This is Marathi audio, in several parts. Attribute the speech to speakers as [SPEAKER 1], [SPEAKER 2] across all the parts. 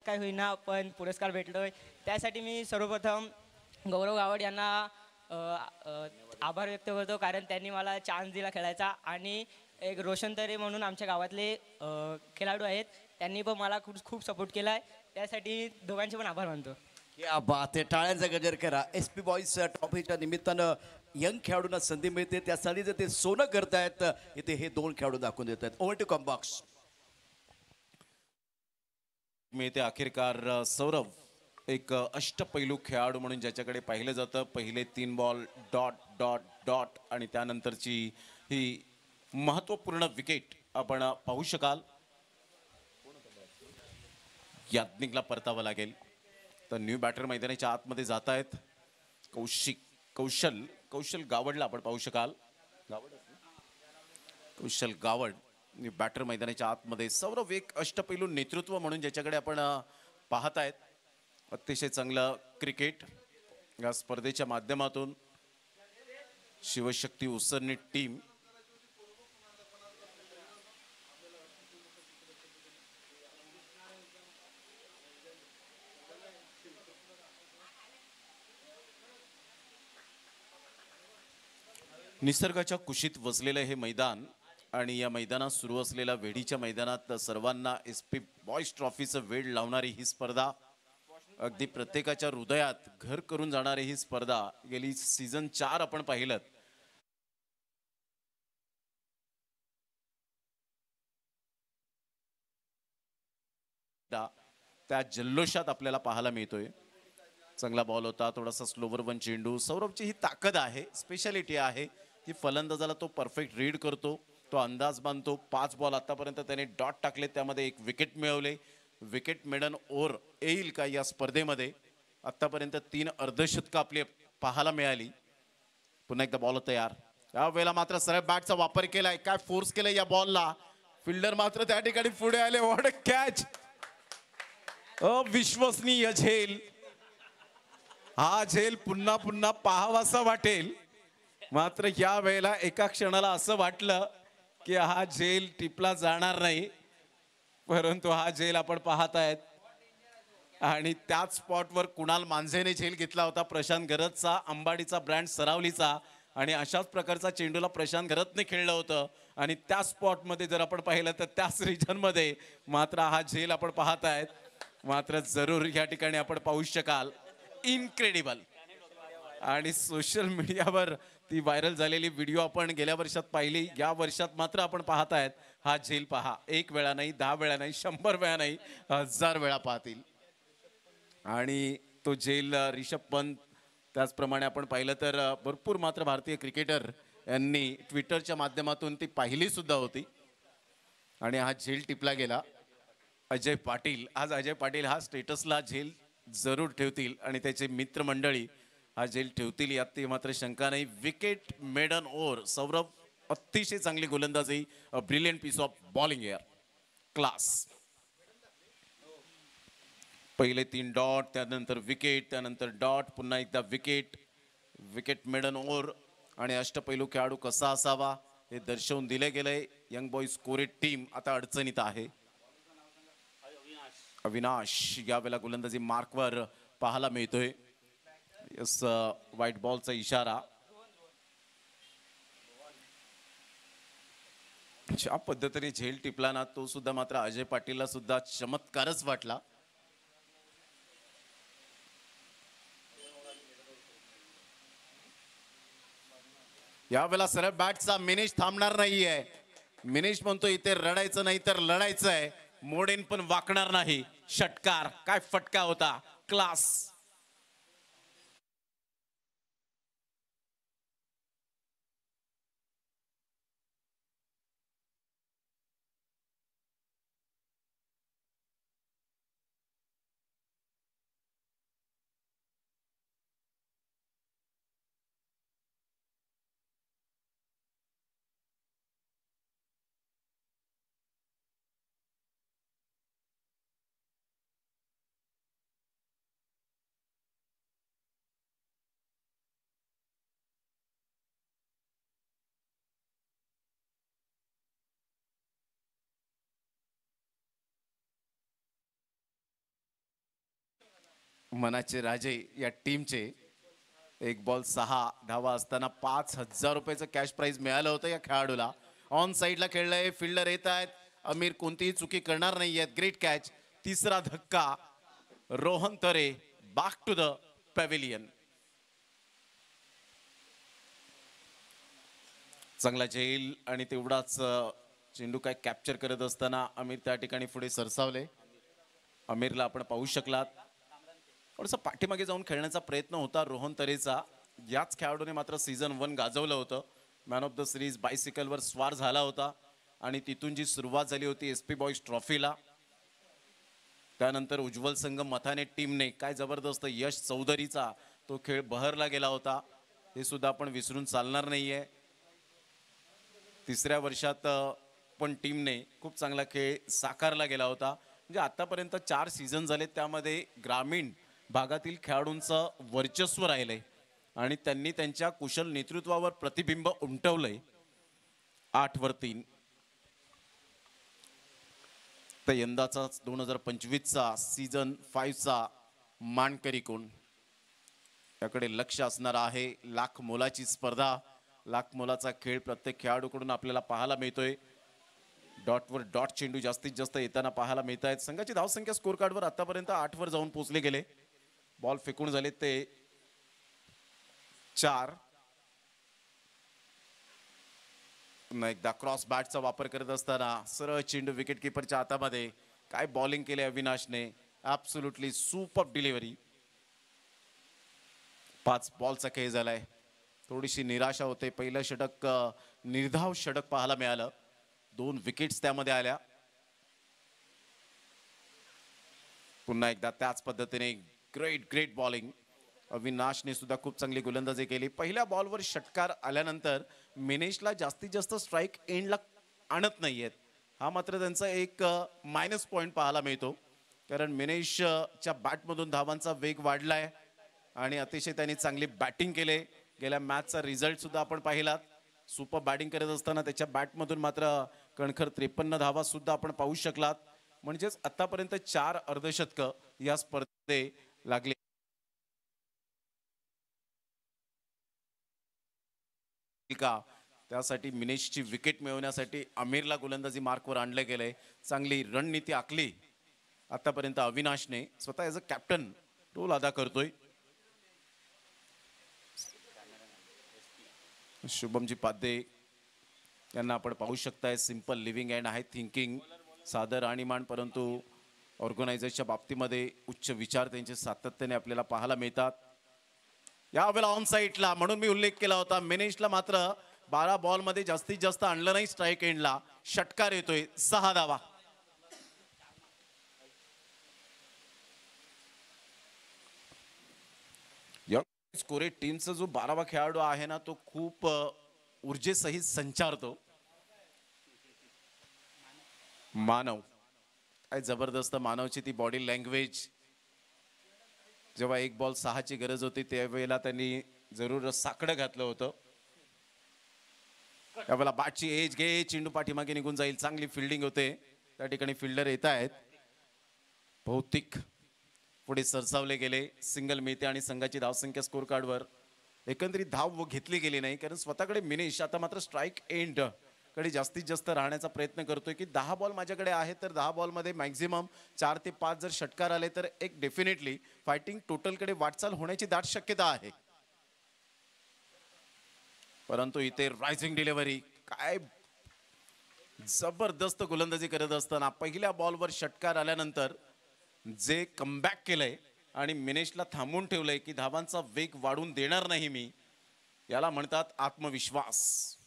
[SPEAKER 1] काय होईना पण पुरस्कार भेटलोय त्यासाठी मी सर्वप्रथम गौरव गावड यांना अ, अ, आभार व्यक्त करतो कारण त्यांनी मला चान्स दिला खेळायचा आणि एक रोशन तरे म्हणून आमच्या गावातले खेळाडू आहेत त्यांनी पण मला खूप खूप सपोर्ट केला आहे त्यासाठी दोघांचे पण आभार मानतो.
[SPEAKER 2] या बात आहे, टाळ्यांचा गजर करा. SP बॉईज ट्रॉफीच्या निमित्तानं यंग खेळाडूंना संधी मिळते त्यासाठी जर ते सोनं करतायत इथे हे दोन खेळाडू दाखवून देत आहेत. Over to commbox.
[SPEAKER 3] मिळते अखेरकार सौरभ एक अष्टपैलू खेळाडू म्हणून ज्याच्याकडे पाहिलं जातं. पहिले 3 बॉल डॉट डॉट डॉट आणि त्यानंतरची ही महत्त्वपूर्ण विकेट आपण पाहू शकाल. याज्ञिकला परतावं लागेल. तर न्यू बॅटर मैदानाच्या आतमध्ये जात आहेत. कौशल गावडला आपण पाहू शकाल. कौशल गावड बॅटर मैदानाच्या आतमध्ये. सौरभ एक अष्टपैलू नेतृत्व म्हणून ज्याच्याकडे आपण पाहत आहेत. अतिशय चांगलं क्रिकेट या स्पर्धेच्या माध्यमातून शिवशक्ती उसरणी टीम निसर्गाच्या कुशीत वसलेलं हे मैदान आणि या मैदानात सुरू असलेल्या वेढीच्या मैदानात सर्वांना SP बॉईज ट्रॉफीचं वेळ लावणारी ही स्पर्धा अगदी प्रत्येकाच्या हृदयात घर करून जाणारी ही स्पर्धा गेली सीझन 4 आपण पाहिलं. त्या जल्लोषात आपल्याला पाहायला मिळतोय. चांगला बॉल होता, थोडासा स्लोवर वन चेंडू. सौरभची ही ताकद आहे, स्पेशालिटी आहे की फलंदाजाला तो परफेक्ट रीड करतो, तो अंदाज बांधतो. 5 बॉल आतापर्यंत त्याने डॉट टाकले, त्यामध्ये 1 विकेट मिळवले. विकेट मेडन ओव्हर येईल का या स्पर्धेमध्ये? आतापर्यंत 3 अर्धशतकं आपली पाहायला मिळाली. पुन्हा एकदा बॉल तयार. या वेळेला मात्र सरळ बॅटचा वापर केलाय. काय फोर्स केलाय या बॉलला. फिल्डर मात्र त्या ठिकाणी पुढे आले. What a catch. अविश्वसनीय झेल. हा झेल पुन्हा पुन्हा पाहावासा वाटेल. मात्र या वेळेला एका क्षणाला असं वाटलं की हा झेल टिपला जाणार नाही, परंतु हा झेल आपण पाहत आहेत. आणि त्याच स्पॉटवर कुणाल मांझेने झेल घेतला होता. प्रशांत गरजचा, अंबाडीचा ब्रँड सरावलीचा. आणि अशाच प्रकारचा चेंडूला प्रशांत गरजने खेळलं होतं. आणि त्या स्पॉटमध्ये जर आपण पाहिलं तर त्याच रिजनमध्ये मात्र हा झेल आपण पाहत आहेत. मात्र जरूर या ठिकाणी आपण पाहू शकाल. इनक्रेडिबल. आणि सोशल मीडियावर ती व्हायरल झालेली व्हिडिओ आपण गेल्या वर्षात पाहिली. या वर्षात मात्र आपण पाहत आहेत हा झेल पहा. 1 वेळा नाही, 10 वेळा नाही, 100 वेळा नाही, 1000 वेळा पाहतील. आणि तो झेल रिषभ पंत, त्याचप्रमाणे आपण पाहिलं तर भरपूर मात्र भारतीय क्रिकेटर यांनी ट्विटरच्या माध्यमातून ती पाहिली सुद्धा होती. आणि हा झेल टिपला गेला. अजय पाटील, आज अजय पाटील हा स्टेटसला झेल जरूर ठेवतील आणि त्याचे मित्रमंडळी हा झेल ठेवतील यात ती मात्र शंका नाही. Wicket maiden over. सौरभ अतिशय चांगली गोलंदाजी. A brilliant piece of bowling air. Class. पहिले 3 डॉट, त्यानंतर विकेट, त्यानंतर डॉट, पुन्हा एकदा विकेट. Wicket maiden over. आणि अष्टपैलू खेळाडू कसा असावा हे दर्शवून दिले गेले. यंग बॉईज कोरेट टीम आता अडचणीत आहे. अविनाश यावेळेला गोलंदाजी मार्कवर पाहायला मिळतोय. व्हाईट बॉलचा इशारा. ज्या पद्धतीने झेल टिपला ना तो सुद्धा मात्र अजय पाटीलला सुद्धा चमत्कारच वाटला. यावेळेला सरळ बॅटचा मिनिश थांबणार नाहीये. मिनिश म्हणतो इथे रडायचं नाही तर लढायचंय. मोडेन पण वाकणार नाही. षटकार. काय फटका होता. क्लास. मनाचे राजे या टीमचे. एक बॉल 6 धावा असताना 5,000 रुपयाचं कॅश प्राइज मिळालं होतं या खेळाडूला. ऑन साईडला खेळलंय, फिल्डर येत आहेत. अमीर कोणतीही चुकी करणार नाहीयेत. Great catch. तिसरा धक्का. रोहन तरे बॅक टू द पॅव्हिलियन. चांगला झेल आणि तेवढाच चेंडू काय कॅप्चर करत असताना अमीर त्या ठिकाणी पुढे सरसावले. अमीरला आपण पाहू शकलात. थोडंसं पाठीमागे जाऊन खेळण्याचा प्रयत्न होता रोहन तरेचा. याच खेळाडूने मात्र सीझन 1 गाजवलं होतं. मॅन ऑफ द सिरीज बायसिकलवर स्वार झाला होता आणि तिथून जी सुरुवात झाली होती एसपी बॉईज ट्रॉफीला, त्यानंतर उज्ज्वल संघ मथाने टीमने काय जबरदस्त यश चौधरीचा तो खेळ बहरला गेला होता. हे सुद्धा आपण विसरून चालणार नाहीये. तिसऱ्या वर्षात पण टीमने खूप चांगला खेळ साकारला गेला होता. म्हणजे आतापर्यंत 4 सीझन झाले, त्यामध्ये ग्रामीण भागातील खेळाडूंचं वर्चस्व राहिलंय आणि त्यांनी त्यांच्या कुशल नेतृत्वावर प्रतिबिंब उमटवलंय. 8 वर 3. तर यंदाचा 2025चा सीझन 5चा मानकरी कोण, त्याकडे लक्ष असणार आहे. लाख मोलाची स्पर्धा, लाख मोलाचा खेळ प्रत्येक खेळाडूकडून आपल्याला पाहायला मिळतोय. डॉटवर डॉट चेंडू जास्तीत जास्त येताना पाहायला मिळत आहेत. संघाची धावसंख्या स्कोर कार्डवर आतापर्यंत 8 वर जाऊन पोहोचले गेले. बॉल फेकून झाले ते 4. पुन्हा एकदा क्रॉस बॅटचा वापर करत असताना सरळ चेंडू विकेट किपरच्या हातामध्ये. काय बॉलिंग केले अविनाशने. Absolutely super delivery. 5 बॉलचा खेळ झालाय. थोडीशी निराशा होते. पहिलं षटक निर्धाव षटक पाहायला मिळालं. 2 विकेट्स त्यामध्ये आल्या. पुन्हा एकदा त्याच पद्धतीने ग्रेट बॉलिंग. अविनाशने सुद्धा खूप चांगली गोलंदाजी केली. पहिल्या बॉलवर षटकार आल्यानंतर मिनेशला जास्तीत जास्त स्ट्राईक एंडला आणत नाहीयेत. हा मात्र त्यांचा एक मायनस पॉइंट पाहायला मिळतो, कारण मिनेशच्या बॅटमधून धावांचा वेग वाढलाय आणि अतिशय त्यांनी चांगली बॅटिंग केले. गेल्या मॅचचा रिझल्ट सुद्धा आपण पाहिलात. सुपर बॅटिंग करत असताना त्याच्या बॅटमधून मात्र कणखर 53 धावा सुद्धा आपण पाहू शकलात. म्हणजेच आतापर्यंत 4 अर्धशतक या स्पर्धेत लागले. त्यासाठी मिनेशची विकेट मिळवण्यासाठी आमिरला गोलंदाजी मार्कवर आणले गेले. चांगली रणनीती आखली आतापर्यंत अविनाशने. स्वतः ॲज अ कॅप्टन रोल अदा करतोय. शुभमजी पाध्ये यांना आपण पाहू शकताय. Simple living and high thinking, सादर आणीमान, परंतु ऑर्गनायझरच्या बाबतीमध्ये उच्च विचार त्यांचे सातत्याने आपल्याला पाहायला मिळतात. यावेळेला ऑन साईडला, म्हणून मी उल्लेख केला होता, मिनेशला मात्र 12 बॉलमध्ये जास्तीत जास्त आणलं नाही स्ट्राईक एंडला. षटकार येतोय. 6 धावा. स्कोरे टीमचा जो 12वा खेळाडू आहे ना, तो खूप ऊर्जेसहित संचारतो. मानव, काय जबरदस्त मानवची ती बॉडी लँग्वेज. जेव्हा 1 बॉल 6ची गरज होती त्यावेळेला त्यांनी जरूर साकडं घातलं होतं. त्यावेळेला बॅटची एज घे, चेंडू पाठीमागे निघून जाईल. चांगली फिल्डिंग होते. त्या ठिकाणी फिल्डर येत आहेत. भौतिक पुढे सरसावले गेले. सिंगल मिळते आणि संघाची धावसंख्या स्कोर कार्डवर एकंदरीत धाव घेतली गेली नाही, कारण स्वतःकडे मिनेश आता मात्र स्ट्राईक एंड कडे जास्तीत जास्त राहण्याचा प्रयत्न करतोय की 10 बॉल माझ्याकडे आहेत, तर 10 बॉलमध्ये मॅक्झिमम 4 ते 5 जर षटकार आले तर एक डेफिनेटली फायटिंग टोटलकडे वाटचाल होण्याची दाट शक्यता आहे. परंतु इथे रायझिंग डिलिव्हरी, काय जबरदस्त गोलंदाजी करत असताना पहिल्या बॉलवर षटकार आल्यानंतर जे कमबॅक केलंय आणि मिनेशला थांबून ठेवलंय की धावांचा वेग वाढून देणार नाही मी, याला म्हणतात आत्मविश्वास.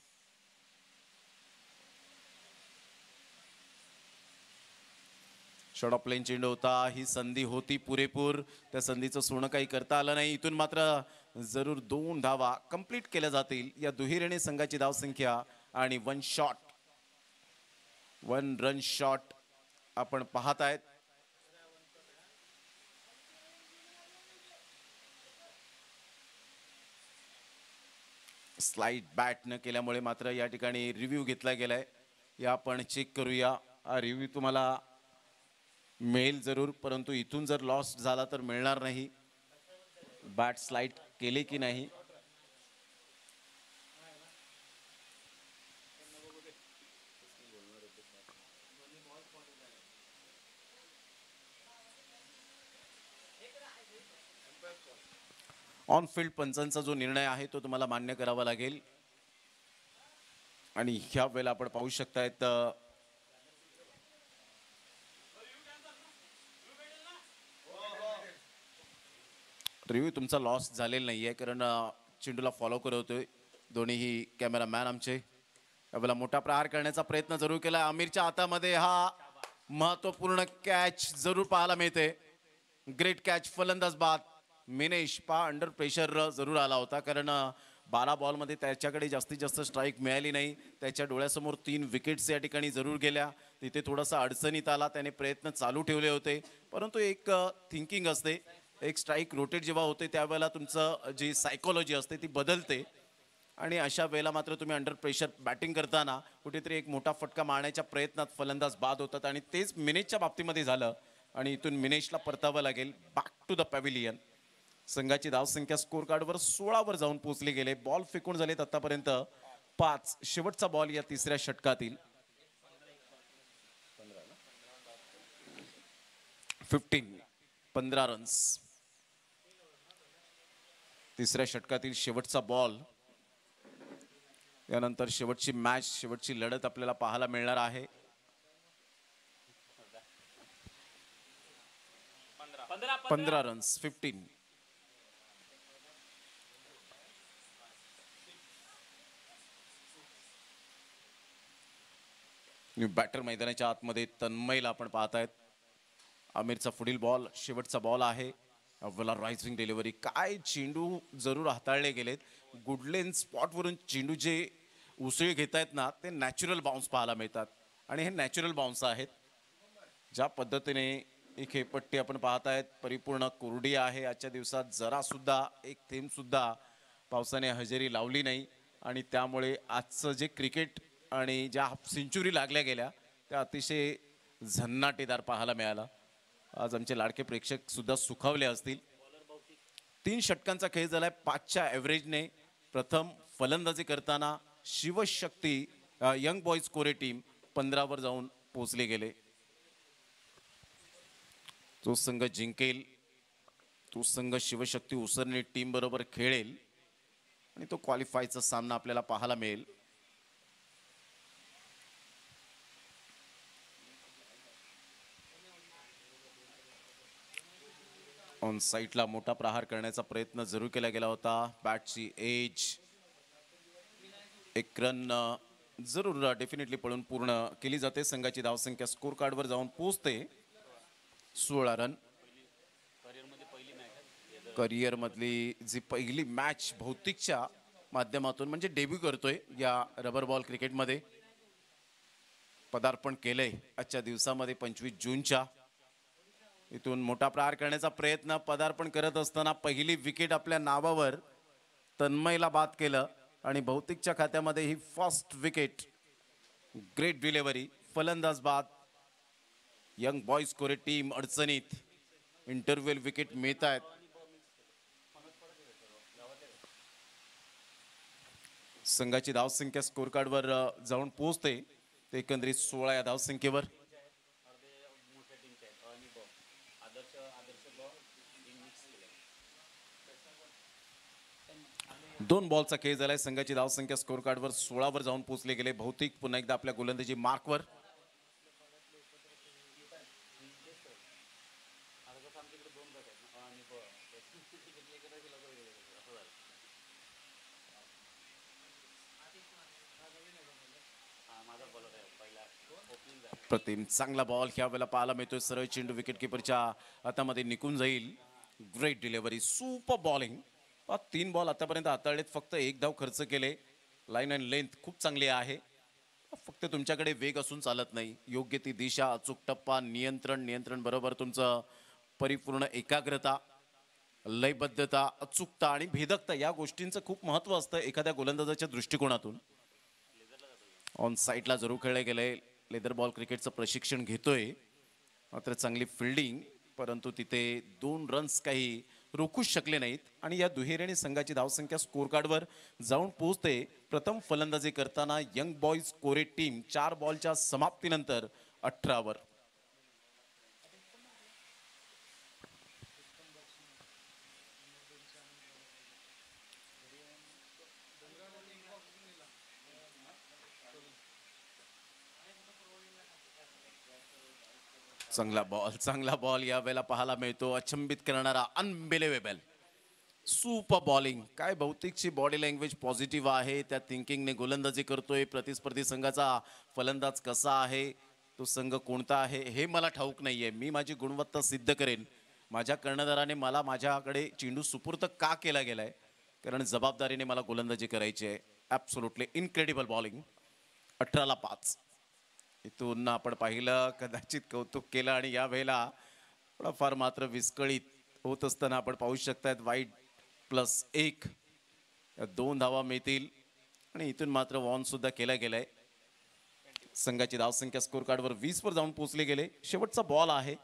[SPEAKER 3] शॉर्ट ऑफ प्लेन चेंडू होता. ही संधी होती पुरेपूर, त्या संधीचं सोनं काही करता आलं नाही. इथून मात्र जरूर 2 धावा कंप्लीट केल्या जातील. या दुहेरीने संघाची धावसंख्या आणि 1 रन शॉट आपण पाहत आहेत. स्लाइड बॅट न केल्यामुळे मात्र या ठिकाणी रिव्ह्यू घेतला गेलाय. या आपण चेक करूया. हा रिव्ह्यू तुम्हाला मिळेल जरूर, परंतु इथून जर लॉस झाला तर मिळणार नाही. बॅट स्लाइड केले की नाही. ऑन फील्ड पंचांचा जो निर्णय आहे तो तुम्हाला मान्य करावा लागेल. आणि ह्या वेळेला आपण पाहू शकतायत रिव्ह्यू तुमचा लॉस झालेला नाहीये, कारण चेंडूला फॉलो करतोय दोन्हीही कॅमेरामॅन आमचे. यावेळेला मोठा प्रहार करण्याचा प्रयत्न जरूर केला. आमिरच्या हातामध्ये हा महत्वपूर्ण कॅच जरूर पाहायला मिळते. ग्रेट कॅच, फलंदाज बाद. मिनेश अंडर प्रेशर जरूर आला होता, कारण 12 बॉलमध्ये त्याच्याकडे जास्तीत जास्त स्ट्राईक मिळाली नाही. त्याच्या डोळ्यासमोर 3 विकेट्स या ठिकाणी जरूर गेल्या. तिथे थोडासा अडचणीत आला. त्याने प्रयत्न चालू ठेवले होते, परंतु एक थिंकिंग असते. एक स्ट्राईक रोटेट जेव्हा होते त्यावेळेला तुमचं जी सायकोलॉजी असते ती बदलते. आणि अशा वेळेला मात्र तुम्ही अंडर प्रेशर बॅटिंग करताना कुठेतरी एक मोठा फटका मारण्याच्या प्रयत्नात फलंदाज बाद होतात. आणि तेच मिनेशच्या बाबतीमध्ये झालं. आणि इथून मिनेशला परतावं लागेल बॅक टू द पॅव्हिलियन. संघाची धावसंख्या स्कोर कार्डवर 16 वर जाऊन पोहोचली गेले. बॉल फेकून झालेत आतापर्यंत 5. शेवटचा बॉल या तिसऱ्या षटकातील. 15 रन्स. तिसऱ्या षटकातील शेवटचा बॉल. यानंतर शेवटची मॅच, शेवटची लढत आपल्याला पाहायला मिळणार आहे. 15 रन्स. 15. बॅटर मैदानाच्या आतमध्ये तन्मयला आपण पाहतायत. आमिरचा पुढील बॉल, शेवटचा बॉल आहे. Avvala rising delivery. काय चेंडू जरूर हाताळले गेलेत. गुडलेन स्पॉटवरून चेंडू जे उसळी घेत आहेत ना, ते नॅचरल बाउन्स पाहायला मिळतात. आणि हे नॅचरल बाउन्स आहेत. ज्या पद्धतीने एक हे पट्टी आपण पाहतायत परिपूर्ण कोरडी आहे. आजच्या दिवसात जरा सुद्धा एक थेंब सुद्धा पावसाने हजेरी लावली नाही. आणि त्यामुळे आजचं जे क्रिकेट आणि ज्या सेंचुरी लागल्या गेल्या त्या अतिशय झन्नाटेदार पाहायला मिळाला. आज आमचे लाडके प्रेक्षक सुद्धा सुखावले असतील. 3 षटकांचा खेळ झालाय 5च्या ॲव्हरेजने. प्रथम फलंदाजी करताना शिवशक्ती यंग बॉईज कोरे टीम 15 वर जाऊन पोहोचले गेले. तो संघ जिंकेल, तो संघ शिवशक्ती उसरणे टीम बरोबर खेळेल आणि तो क्वालिफायचा सामना आपल्याला पाहायला मिळेल. ऑन साईटला मोठा प्रहार करण्याचा प्रयत्न जरूर केला गेला होता. बॅटची एज, एक रन जरूर डेफिनेटली पळून पूर्ण केली जाते. संघाची धावसंख्या स्कोर कार्डवर जाऊन पोहोचते 16 रन. करिअर मधली जी पहिली मॅच भौतिकच्या माध्यमातून म्हणजे डेब्यू करतोय या रबर बॉल क्रिकेटमध्ये. पदार्पण केलंय आजच्या दिवसामध्ये 25 जूनच्या. इथून मोठा प्रहार करण्याचा प्रयत्न. पदार्पण करत असताना पहिली विकेट आपल्या नावावर तन्मयला बाद केलं आणि भौतिकच्या खात्यामध्ये ही फर्स्ट विकेट. ग्रेट डिलिव्हरी, फलंदाज बाद. यंग बॉईज कोरे टीम अडचणीत. इंटरव्हेल विकेट मिळत आहेत. संघाची धावसंख्या स्कोर कार्डवर जाऊन पोहोचते ते एकंदरीत 16 या धावसंख्येवर. दोन बॉलचा खेळ झालाय. संघाची धावसंख्या स्कोर कार्डवर 16 वर जाऊन पोहोचले गेले. भौतिक पुन्हा एकदा आपल्या गोलंदाजी मार्कवर. प्रतिम चांगला बॉल ह्या वेळेला पाहायला मिळतोय. सरळ चेंडू विकेट किपरच्या हातामध्ये निघून जाईल. Great delivery, super bowling. 3 ball आतापर्यंत हाताळलेत. फक्त 1 धाव खर्च केले. लाईन अँड लेंथ खूप चांगली आहे. फक्त तुमच्याकडे वेग असून चालत नाही. योग्य ती दिशा, अचूक टप्पा, नियंत्रण बरोबर तुमचं परिपूर्ण एकाग्रता, लयबद्धता, अचूकता आणि भेदकता या गोष्टींचं खूप महत्त्व असतं एखाद्या गोलंदाजाच्या दृष्टिकोनातून. ऑन साईटला जरूर खेळले गेले. लेदर बॉल क्रिकेटचं प्रशिक्षण घेतोय मात्र चांगली फिल्डिंग, परंतु तिथे 2 रन्स काही रोखूच शकले नाहीत आणि या दुहेरीने संघाची धावसंख्या स्कोर कार्डवर जाऊन पोहोचते. प्रथम फलंदाजी करताना यंग बॉईज कोरे टीम 4 बॉलच्या समाप्तीनंतर 18 वर. चांगला बॉल या वेळेला पाहायला मिळतो. अचंबित करणारा अनबिलिव्हेबल सुपर बॉलिंग. काय बहुतेकची बॉडी लँग्वेज पॉझिटिव्ह आहे. त्या थिंकिंगने गोलंदाजी करतोय. प्रतिस्पर्धी संघाचा फलंदाज कसा आहे, तो संघ कोणता आहे हे मला ठाऊक नाहीये. मी माझी गुणवत्ता सिद्ध करेन. माझ्या कर्णधाराने मला माझ्याकडे चेंडू सुपूर्त का केला गेलाय, कारण जबाबदारीने मला गोलंदाजी करायची आहे. Absolutely incredible bowling. 18 ला 5. इथून आपण पाहिलं, कदाचित कौतुक केलं आणि या वेळेला थोडाफार मात्र विस्कळीत होत असताना आपण पाहू शकतात. वाईट +1 या 2 धावा मिळतील आणि इथून मात्र वॉर्न सुद्धा केला गेलाय. संघाची धावसंख्या स्कोर कार्डवर 20 वर जाऊन पोहोचले गेले. शेवटचा बॉल आहे.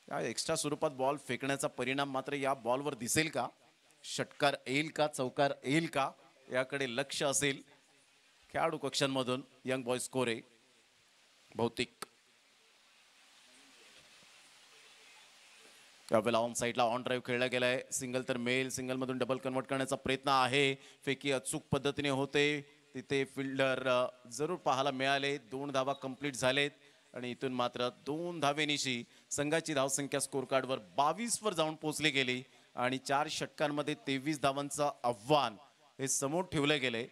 [SPEAKER 3] या एक्स्ट्रा स्वरूपात बॉल फेकण्याचा परिणाम मात्र या बॉलवर दिसेल का? षटकार येईल का, चौकार येईल का, याकडे लक्ष असेल खेळाडू कक्षांमधून. यंग बॉयज कोरे भौतिक त्यावेळेला ऑन साईडला ऑन ड्राईव्ह खेळला गेलाय. सिंगल तर मेल, सिंगल मधून डबल कन्वर्ट करण्याचा प्रयत्न आहे. फेकी अचूक पद्धतीने होते. तिथे फिल्डर जरूर पाहायला मिळाले. 2 धावा कंप्लीट झालेत आणि इथून मात्र 2 धावेनिशी संघाची धावसंख्या स्कोर कार्डवर 22 वर जाऊन पोहोचली गेली आणि 4 षटकांमध्ये 23 धावांचं आव्हान हे समोर ठेवले गेले.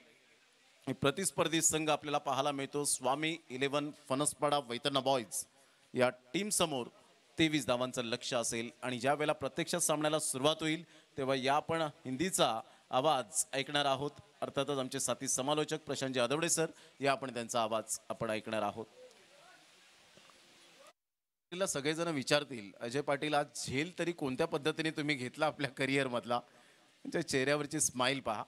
[SPEAKER 3] प्रतिस्पर्धी संघ आपल्याला पाहायला मिळतो स्वामी 11 फणसपाडा वैतरणा बॉईज या टीम समोर 23 धावांचं लक्ष असेल. आणि ज्या वेळेला प्रत्यक्षात सामन्याला सुरुवात होईल तेव्हा या आपण हिंदीचा आवाज ऐकणार आहोत. अर्थातच आमचे साथी समालोचक प्रशांत जाधवडे सर, या आपण त्यांचा आवाज आपण ऐकणार आहोत. सगळेजण विचारतील, अजय पाटील आज झेल तरी कोणत्या पद्धतीने तुम्ही घेतला आपल्या करिअर मधला? त्यांच्या चेहऱ्यावरची स्माइल पहा.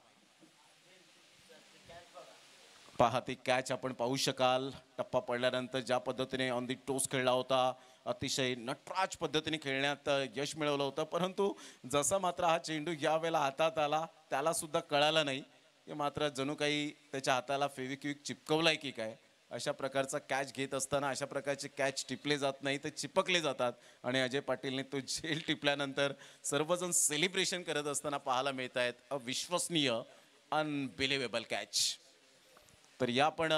[SPEAKER 3] ती कॅच आपण पाहू शकाल. टप्पा पडल्यानंतर ज्या पद्धतीने ऑन दी टोस खेळला होता, अतिशय नटराज पद्धतीने खेळण्यात यश मिळवलं होतं. परंतु जसा मात्र हा चेंडू या वेळेला हातात आला त्याला सुद्धा कळालं नाही. हे मात्र जणू काही त्याच्या हाताला फेविक्विक चिपकवलाय की काय. अशा प्रकारचा कॅच घेत असताना अशा प्रकारचे कॅच टिपले जात नाही तर चिपकले जातात. आणि अजय पाटीलने तो झेल टिपल्यानंतर सर्वजण सेलिब्रेशन करत असताना पाहायला मिळत आहेत. अविश्वसनीय अनबिलिव्हेबल कॅच. तर या आपण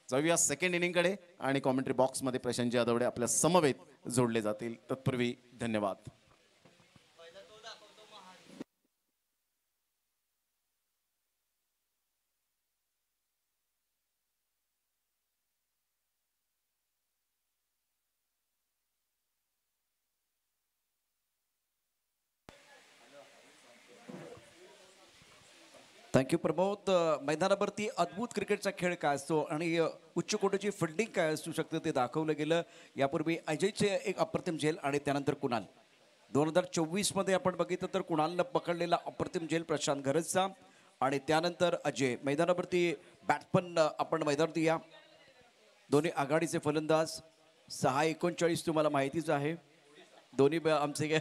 [SPEAKER 3] जाऊया सेकंड इनिंगकडे आणि कॉमेंट्री बॉक्समध्ये प्रशांत जाधवडे आपल्या समवेत जोडले जातील. तत्पूर्वी धन्यवाद.
[SPEAKER 2] थँक्यू प्रमोद. मैदानावरती अद्भुत क्रिकेटचा खेळ काय असतो आणि उच्च कोटीची फिल्डिंग काय असू शकते ते दाखवलं गेलं. यापूर्वी अजयचे एक अप्रतिम झेल आणि त्यानंतर कुणाल. 2024 मध्ये आपण बघितलं तर कुणालनं पकडलेला अप्रतिम झेल प्रशांत घरजचा आणि त्यानंतर अजय. मैदानावरती बॅट्समन आपण मैदानावरती या. दोन्ही आघाडीचे फलंदाज. 6-39 तुम्हाला माहितीच आहे. दोन्ही आमचे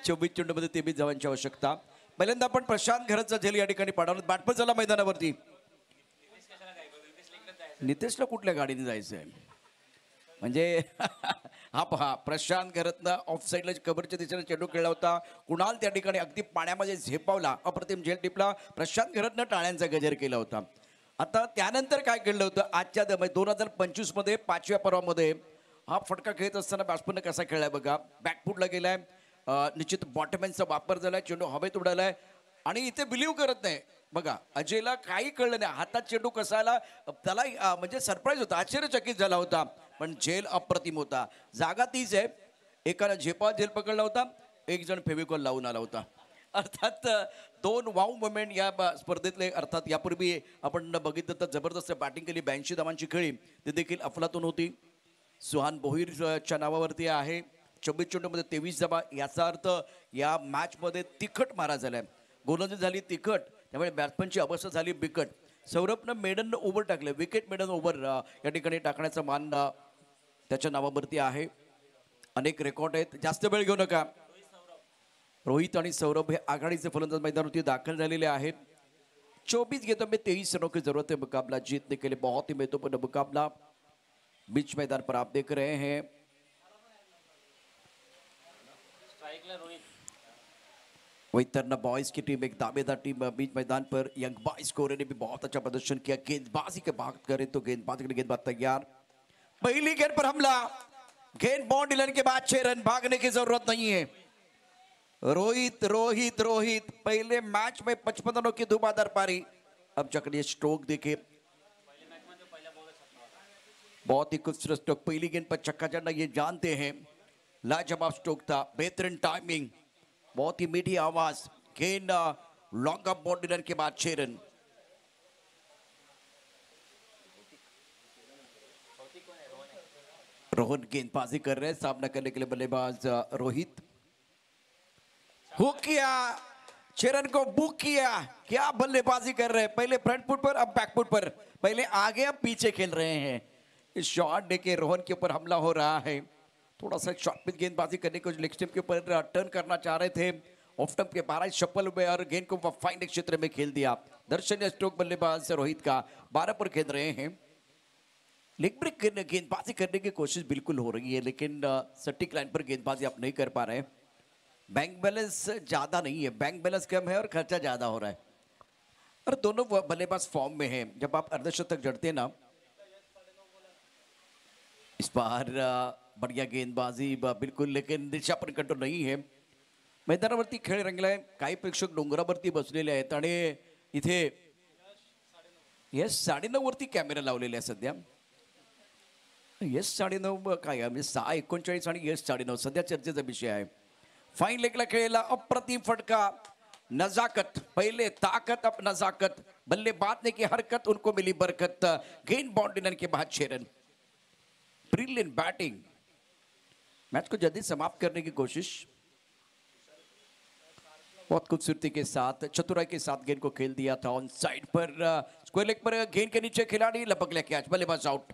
[SPEAKER 2] 24 चेंडूमध्ये 23 धावांची आवश्यकता. पहिल्यांदा आपण प्रशांत घरचा झेल या ठिकाणी पाडवलं. बॅटपन झाला मैदानावरती. नितेशला कुठल्या गाडीने जायचंय म्हणजे हा पहा, प्रशांत घरतनं ऑफ साईडला कबरच्या दिशेने चेंडू खेळला होता. कुणाल त्या ठिकाणी अगदी पाण्यामध्ये झेपावला. अप्रतिम झेल टिपला. प्रशांत घरतनं टाळ्यांचा गजर केला होता. आता त्यानंतर काय केलं होतं आजच्या 2025 मध्ये 5व्या पर्वामध्ये हा फटका खेळत असताना बॅट्समनने कसा खेळलाय बघा. बॅकफुटला गेलाय. निश्चित बॉटमॅनचा वापर झालाय. चेंडू हवेत उडालाय आणि इथे बिलीव्ह करत नाही बघा. अजयला काही कळलं नाही. हातात चेंडू कसा आला त्याला म्हणजे सरप्राईज होता. आश्चर्यचकित झाला होता. पण झेल अप्रतिम होता. जागा तीच आहे. एकानं झेपा झेल पकडला होता. एक जण फेविकॉल लावून आला होता. अर्थात 2 वाव मोमेंट या स्पर्धेतले. अर्थात यापूर्वी आपण बघितलं तर जबरदस्त बॅटिंग केली. 82 धावांची खेळी ती देखील अफलातून होती. सुहान बोहीरच्या नावावरती आहे. 24 चेंडूमध्ये 23 धावा. याचा अर्थ या मॅचमध्ये तिखट मारा झालाय. गोलंदाजी झाली तिखट. त्यामुळे बॅट्समनची अवस्था झाली बिकट. सौरभनं मेडन ओव्हर टाकले. विकेट मेडन ओव्हर या ठिकाणी टाकण्याचा मान त्याच्या नावावरती आहे. अनेक रेकॉर्ड आहेत. जास्त वेळ घेऊ नका. रोहित आणि सौरभ हे आघाडीचे फलंदाज मैदानावरती दाखल झालेले आहेत. 24 गेंदों में 23 रनों की जरूरत है मुकाबला जीतने के लिए. बहुत ही महत्वपूर्ण मुकाबला बीच मैदान पर आप देख रहे हैं. वही तरना बॉयज की टीम एक दावेदार टीम बीच मैदान पर. यंग बॉयज कोरे ने भी बहुत अच्छा प्रदर्शन किया. गेंदबाजी की बात करें तो गेंदबाजी के लिए गेंदबाज तैयार. पहली गेंद पर हमला. गेंद बाउंड्री लाइन के बाद 6 रन. भागने की जरूरत नहीं है. रोहित रोहित रोहित पहले मैच में 55 रनों की धुआंधार पारी. अब चक्रीय स्ट्रोक देखे. बहुत ही खूबसूरत स्ट्रोक. पहली गेंद पर छक्का जड़ना ये जानते हैं. लाजवाब स्ट्रोक था. बेहतरीन टाइमिंग. बहुत ही मीठी आवाज. गेंद लॉन्ग ऑफ बाउंड्री लाइन के बाद 6 रन. रोहन गेंदबाजी कर रहे हैं. सामना करने के लिए बल्लेबाज रोहित. हुक किया. 6 रन को बुक किया. क्या बल्लेबाजी कर रहे हैं. पहले फ्रंट फुट पर अब बैक फुट पर. पहले आगे अब पीछे खेल रहे हैं. इस शॉट देके रोहन के ऊपर हमला हो रहा है. थोड़ा सा शॉट पिच गेंदबाजी करने को लेग स्टंप के ऊपर टर्न करना चाह रहे थे. ऑफ स्टंप के 12 शफल हुए और गेंद को फाइन क्षेत्र में खेल दिया. दर्शनीय स्ट्रोक बल्लेबाज रोहित का. 12 पर खेल रहे हैं. लेग ब्रेक गेंदबाजी करने की कोशिश बिल्कुल हो रही है, लेकिन सटीक लाइन पर गेंदबाजी आप नहीं कर पा रहे. बैंक बैलेंस ज्यादा नहीं है. बैंक बैलेंस कम है और खर्चा ज्यादा हो रहा है. और दोनों बल्लेबाज फॉर्म में हैं. जब आप अर्धशतक जड़ते ना. इस बार बढ़िया गेंदबाजी बिलकुल, लेकिन दिशा पण कंट्रोल नाही आहे. मैदानावरती खेळ रंगलाय. काही प्रेक्षक डोंगरावरती बसलेले आहेत आणि इथे यस 9:30 वरती कॅमेरा लावलेले आहे सध्या. यस 9:30 काय आहे म्हणजे 6:39 आणि यस 9:30 सध्या चर्चेचा विषय आहे. फाईन लेगला खेळला. अप्रतिम फटका. नजाकत पहले ताकत अब नजाकत. बल्लेबाज ने की हरकत उनको मिली बरकत. गेंद बाउंड्री लाइन के बाद 6 रन. Brilliant batting. मैच को जल्दी समाप्त करने की कोशिश. बहुत खूबसूरती के साथ चतुराई के साथ गेंद को खेल दिया था. ऑन साइड पर स्क्वायर लेग पर गेंद के नीचे खिलाड़ी लपक ले कैच. बल्लेबाज आउट.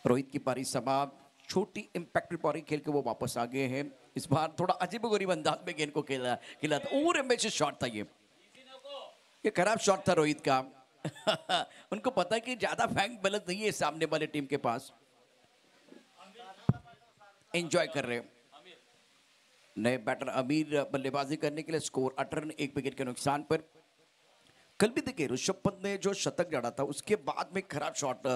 [SPEAKER 2] रोहित की पारी समाप्त. छोटी इंपैक्ट पारी खेल के वो वापस आ गए हैं. इस बार थोड़ा अजीबोगरीब अंदाज में गेंद को खेला था. और एम्बेसिस शॉट था ये खराब शॉट था रोहित का. उनको पता है कि ज्यादा बैंक बैलेंस नहीं है सामने वाले टीम के पास. एंजॉय कर रहे नए बैटर अमीर बल्लेबाजी करने के लिए. स्कोर 8 रन 1 विकेट के नुकसान पर. कल भी देखिए ऋषभ पंत ने जो शतक जड़ा था उसके बाद में खराब शॉट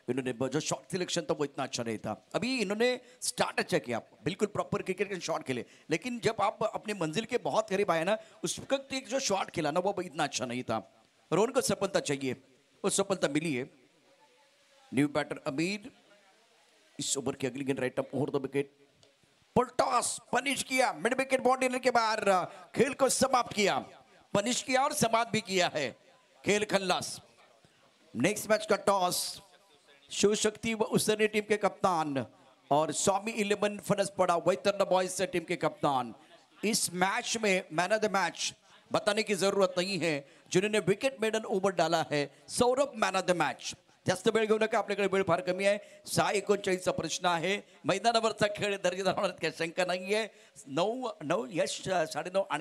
[SPEAKER 2] इन्होंने जो शॉट सिलेक्शन था वो इतना अच्छा नहीं था. अभी इन्होंने स्टार्ट अच्छा किया. बिल्कुल प्रॉपर क्रिकेट के शॉट खेले, लेकिन जब आप अपने मंजिल के बहुत करीब आए ना उस वक्त एक जो शॉट खेला ना वो इतना अच्छा नहीं था. रोहन को सफलता चाहिए. वो सफलता मिली है. New batter Amir. इस ओवर की अगली गेंद right up over the wicket. Full toss punish किया. मिड विकेट बाउंड्री के बाहर. खेल को समाप्त किया. पनिश किया और समाप्त भी किया है. खेल खल्लास. नेक्स्ट मैच का टॉस शिव शक्ति व उसने टीम के कप्तान और स्वामी 11 फनस पड़ा वैतरना बॉयज टीम के कप्तान. इस मैच में मैन ऑफ द मैच बताने की जरूरत नहीं है. जिन्होंने विकेट मेडन ओव्हर डाला है Saurabh man of the match. जास्त वेळ घेऊ नका. आपल्याकडे वेळ फार कमी आहे. 6:39 प्रश्न आहे. मैदानावरचा खेळ दर्जेदार होण्यात काही शंका नाहीये. 9 यश 9:30 आणि